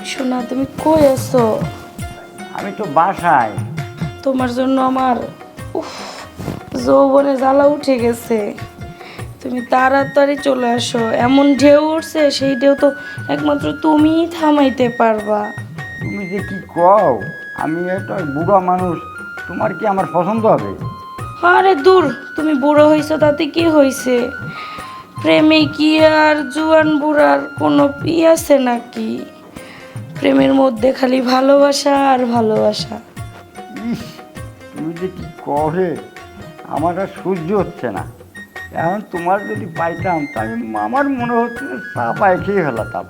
শোনা, তুমি কই আছো? আমি তো বাসায়। তোমার জন্য আমার উফ যৌবনে জ্বালা উঠে গেছে। তুমি তাড়াতাড়ি চলে আসো। এমন ঢেউ উঠছে, সেই ঢেউ তো একমাত্র তুমিই থামাইতে পারবা। তুমি যে কি কও, আমি একটা বুড়া মানুষ, তোমার কি আমার পছন্দ হবে? আরে দূর, তুমি বুড়ো হইছো তাতে কি হইছে? প্রেমে কি আর জুয়ান বুড়ার কোনো আছে নাকি? প্রেমের মধ্যে খালি ভালোবাসা আর ভালোবাসা। ইস, তুমি যে কি করে, আমার আর সহ্য হচ্ছে না। এখন তোমার যদি পাইতাম তা আমার মনে হচ্ছে যে চা পায়ে খেয়ে ফেলাতাম।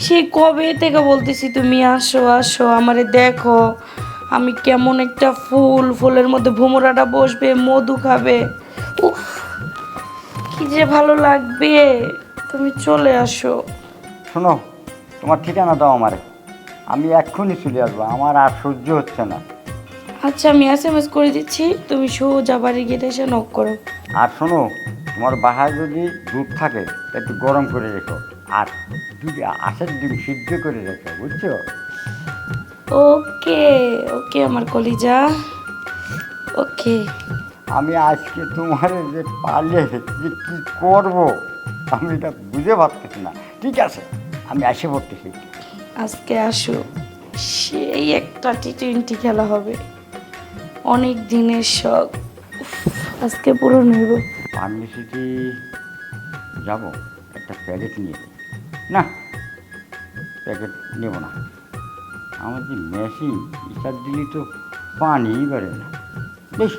সে কবে থেকে বলতেছি তুমি আসো আসো, আমারে দেখো আমি কেমন একটা ফুল, ফুলের মধ্যে ভোমরাটা বসবে, মধু খাবে। উফ, কি যে ভালো লাগবে। তুমি চলে আসো। শোনো, তোমার ঠিকানা দাও আমারে, আমি এক্ষুনি চলে আসবো, আমার আর সহ্য হচ্ছে না। আচ্ছা, আমি SMS করে দিচ্ছি, তুমি সোজা বাড়ি গেটে এসে নক করো। আর শোনো, তোমার বাসায় যদি দুধ থাকে তা একটু গরম করে রেখো, আর দুধ আষাঢ় ডিম সিদ্ধ করে রেখো, বুঝছো? ওকে ওকে আমার কলিজা, ওকে। আমি আজকে তোমার যে পারলে যে কী করবো আমি এটা বুঝে পারতেছি না। ঠিক আছে, আমি এসে পড়তেছি। আজকে আসো, সেই একটা T20 খেলা হবে, অনেক দিনের শখ। উফ, আজকে পূরণ হইব। ফার্মেসিতে যাবো, একটা প্যাকেট নিয়ে যাই। না, প্যাকেট নেব না। আমার যে মেশিন, ইটার দিলে তো পানিই বাড়ে না। বেশ,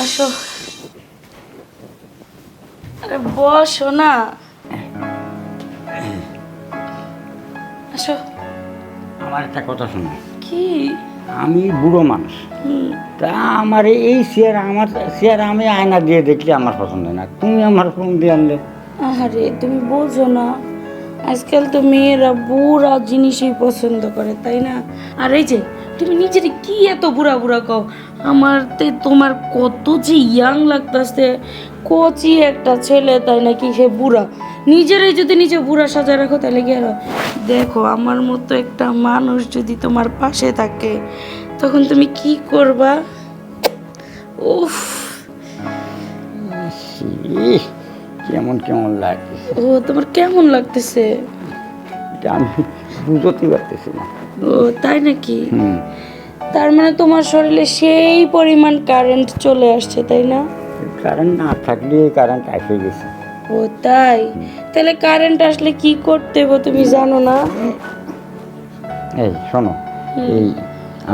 আসো, আরে বসো না, আসো। আমার একটা কথা শোনো, কি? আমি বুড়ো মানুষ, হুম, তা আমার এই চেয়ার, আমার চেয়ার আমি আয়না দিয়ে দেখলে আমার পছন্দ হয় না, তুমি আমার ফোন দিয়ে আনলে। আহারে তুমি বোঝো না, আজকাল তো মেয়েরা বুড়া জিনিসই পছন্দ করে, তাই না? আর এই যে তুমি নিজের কি এত বুড়া বুড়া কও? আমার তোমার কত যে ইয়াং লাগতেছে, কচি একটা ছেলে, তাই নাকি সে বুড়া? নিজেরাই যদি নিজে বুড়া সাজা রাখো তাহলে কি আর হয়? দেখো, আমার মতো একটা মানুষ যদি তোমার পাশে থাকে তখন তুমি কি করবা? উফ, ইস, কেমন কেমন লাগছে, ও তোমার কেমন লাগতেছে? এটা আমি বুঝতে পারতেছি না। ও তাই নাকি? হুম, তার মানে তোমার শরীরে সেই পরিমাণ কারেন্ট চলে আসছে, তাই না? কারেন্ট না থাকলে কারেন্ট এসে গেছে। ও তাই? তাহলে কারেন্ট আসলে কি করতে হবে তুমি জানো না? এই শোনো, এই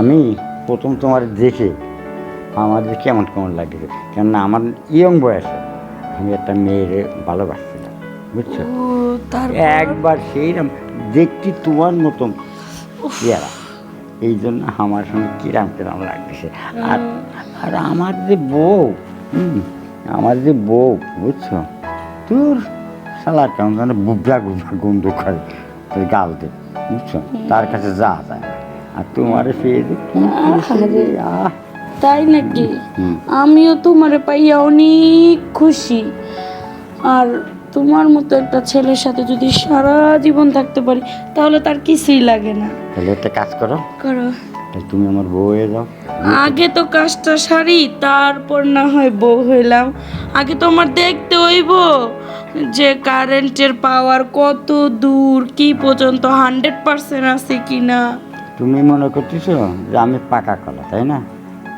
আমি প্রথম তোমার দেখে আমার যে কেমন কেমন লাগছে, কেননা আমার ইয়ং বয়সে আমি একটা মেয়েরে ভালোবাসছিলাম, বুঝছো? ও তার একবার সেইরকম দেখতে তোমার মতন চেহারা, এই জন্য আমার সঙ্গে কিরাম কিরাম লাগতেছে। আর আর আমার যে বউ, আমার যে বউ, বুঝছো, তোর সালার কেমন যেন বুবরা গুবরা গন্ধ করে তোর গাল দে, বুঝছো, তার কাছে যা যায় না। আর তোমার পেয়ে যে কি খুশি, আহ! তাই নাকি? হুম। আমিও তোমারে পাইয়া অনেক খুশি। আর তোমার মতো একটা ছেলের সাথে যদি সারা জীবন থাকতে পারি তাহলে তার কিছুই লাগে না। তাহলে একটা কাজ করো, করো, তাহলে তুমি আমার বউ হয়ে যাও। আগে তো কাজটা সারি, তারপর না হয় বউ হইলাম। আগে তো আমার দেখতে হইব যে কারেন্টের পাওয়ার কত দূর, কি পর্যন্ত 100% আছে কিনা। তুমি মনে করতেছো যে আমি পাকা কলা, তাই না?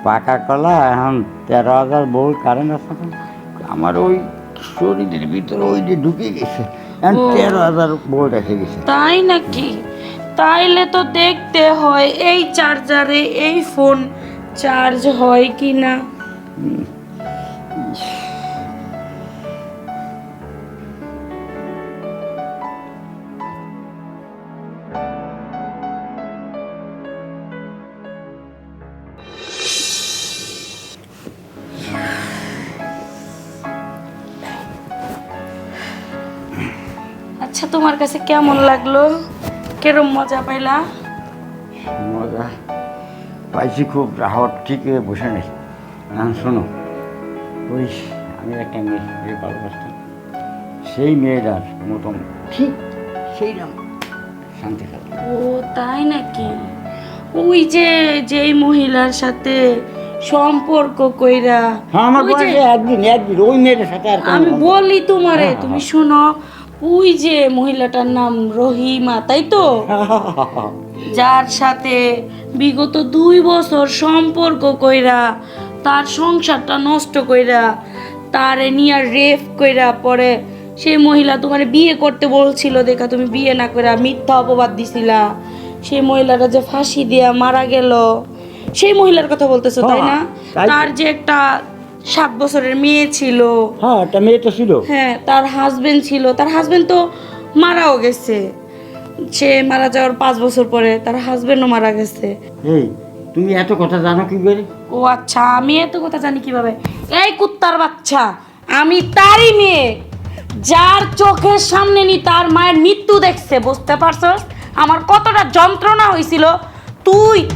পাকা কলা এখন 13,000 ভোল্ট কারেন্ট আছে না? আমার ওই শরীরের ভিতরে ওই যে ঢুকে গেছে, এখন ও। 13,000 ভোল্ট এসে গেছে। তাই নাকি? তাইলে তো দেখতে হয় এই চার্জারে এই ফোন চার্জ হয় কি না। আচ্ছা, তোমার কাছে কেমন লাগলো? কেরম মজা পাইলা? মজা পাইছি খুব, রাহত ঠিক হয়ে বসে নেই। শোনো, ওই আমি একটা মেয়ে ভালোবাসতাম, সেই মেয়েটার মতন ঠিক সেই নাম শান্তি খাতা। ও তাই নাকি? ওই যে যেই মহিলার সাথে সম্পর্ক কইরা, হ্যাঁ, আমার ওই যে বয়সে একদিন ওই মেয়েটার সাথে আর আমি বলি তোমারে, হ্যাঁ, তুমি শুনো, ওই যে মহিলাটার নাম রহিমা, তাই তো? যার সাথে বিগত 2 বছর সম্পর্ক কইরা তার সংসারটা নষ্ট কইরা তারে নিয়ে রেপ কইরা পরে সেই মহিলা তোমার বিয়ে করতে বলছিল, দেখা তুমি বিয়ে না কইরা মিথ্যা অপবাদ দিছিলা। সেই মহিলাটা যে ফাঁসি দিয়া মারা গেল, সেই মহিলার কথা বলতেছো তাই না? তাই। তার যে একটা 7 বছরের মেয়ে ছিল, হ্যাঁ, একটা মেয়ে তো ছিল। হ্যাঁ, তার হাজবেন্ড ছিল, তার হাজবেন্ড তো মারাও গেছে। সে মারা যাওয়ার 5 বছর পরে তার হাজবেন্ডও মারা গেছে। এই তুমি এত কথা জানো কি করে? ও আচ্ছা, আমি এত কথা জানি কিভাবে? এই কুত্তার বাচ্চা, আমি তারই মেয়ে, যার চোখের সামনে নি তার মায়ের মৃত্যু দেখছে, বুঝতে পারছস আমার কতটা যন্ত্রণা হয়েছিল?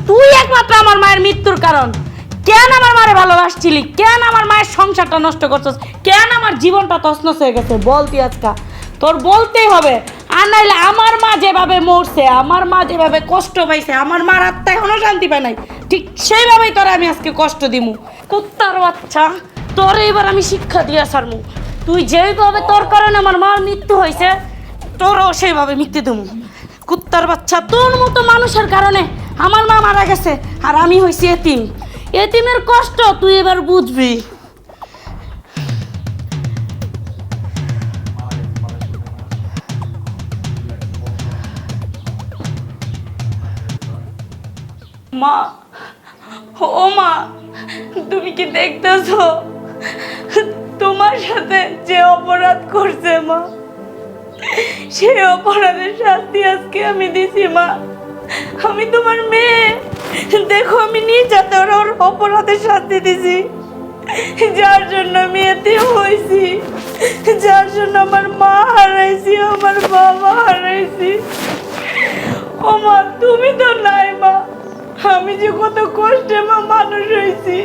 তুই একমাত্র আমার মায়ের মৃত্যুর কারণ। কেন আমার মারে ভালোবাসছিলি? কেন আমার মায়ের সংসারটা নষ্ট করছস? কেন আমার জীবনটা তছনছ হয়ে গেছে? বলতি আজকা তোর বলতেই হবে, আর নাইলে আমার মা যেভাবে মরছে, আমার মা যেভাবে কষ্ট পাইছে, আমার মার আত্মা এখনো শান্তি পায় নাই, ঠিক সেইভাবেই তোরা আমি আজকে কষ্ট দিমু। কুত্তার বাচ্চা, তোর এবার আমি শিক্ষা দিয়া ছাড়মু। তুই যেইভাবে তোর কারণে আমার মার মৃত্যু হয়েছে, তোরও সেইভাবে মৃত্যু দেবো। কুত্তার বাচ্চা, তোর মতো মানুষের কারণে আমার মা মারা গেছে, আর আমি হয়েছি এতিম। এতিমের কষ্ট তুই এবার বুঝবি। মা, ও মা, তুমি কি দেখতেছো তোমার সাথে যে অপরাধ করছে মা, সেই অপরাধের শাস্তি আজকে আমি দিছি মা। আমি তোমার মেয়ে, দেখো আমি নিজেতে ওর অপরাধের শাস্তি দিছি, যার জন্য আমি এতিম হয়েছি, যার জন্য আমার মা হারাইছি, আমার বাবা হারাইছি। ও মা, তুমি তো নাই মা, আমি যে কত কষ্টে মা মানুষ হয়েছি।